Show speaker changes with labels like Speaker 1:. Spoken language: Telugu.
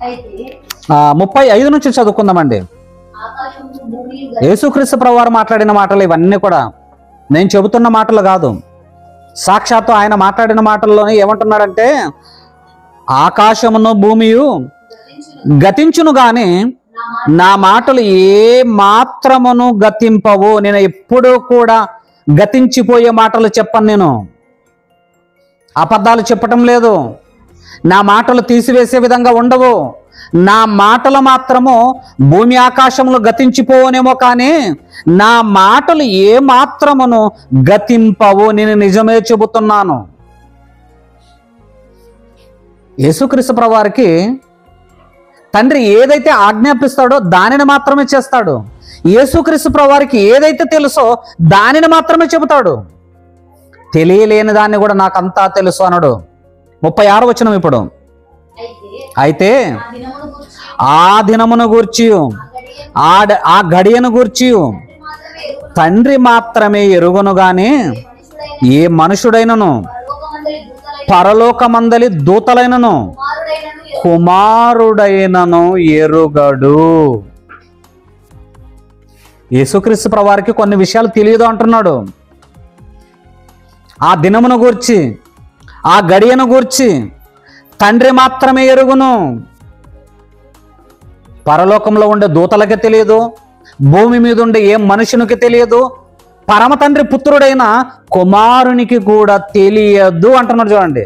Speaker 1: 35 నుంచి చదువుకుందామండి. యేసుక్రీస్తు ప్రభువారు మాట్లాడిన మాటలు ఇవన్నీ కూడా నేను చెబుతున్న మాటలు కాదు, సాక్షాత్తు ఆయన మాట్లాడిన మాటల్లోనే ఏమంటున్నాడంటే, ఆకాశమును భూమియు గతించును గాని నా మాటలు ఏ మాత్రమును గతింపవు. నేను ఎప్పుడూ కూడా గతించిపోయే మాటలు చెప్పను, నేను అబద్ధాలు చెప్పటం లేదు, నా మాటలు తీసివేసే విధంగా ఉండవు. నా మాటలు మాత్రము భూమి ఆకాశములు గతించిపోవనేమో కానీ నా మాటలు ఏ మాత్రమును గతింపవు. నేను నిజమే చెబుతున్నాను. యేసుక్రీస్తు ప్రభువారికి తండ్రి ఏదైతే ఆజ్ఞాపిస్తాడో దానిని మాత్రమే చేస్తాడు. యేసుక్రీస్తు ప్రభువారికి ఏదైతే తెలుసో దానిని మాత్రమే చెబుతాడు. తెలియలేని దాన్ని కూడా నాకంతా తెలుసు అన్నాడు. 36వ వచనం ఇప్పుడు. అయితే ఆ దినమును గూర్చి ఆ గడియను గూర్చి తండ్రి మాత్రమే ఎరుగును గాని ఏ మనుషుడైనను పరలోకమందలి దూతలైనను కుమారుడైనను ఎరుగడు. యేసుక్రీస్తు ప్రభువారికి కొన్ని విషయాలు తెలియదు అంటున్నాడు. ఆ దినమును గూర్చి ఆ గడియను గూర్చి తండ్రి మాత్రమే ఎరుగును. పరలోకంలో ఉండే దూతలకి తెలియదు, భూమి మీద ఉండే ఏ మనుషునికి తెలియదు, పరమ తండ్రి పుత్రుడైన కుమారునికి కూడా తెలియదు అంటున్నాడు. చూడండి,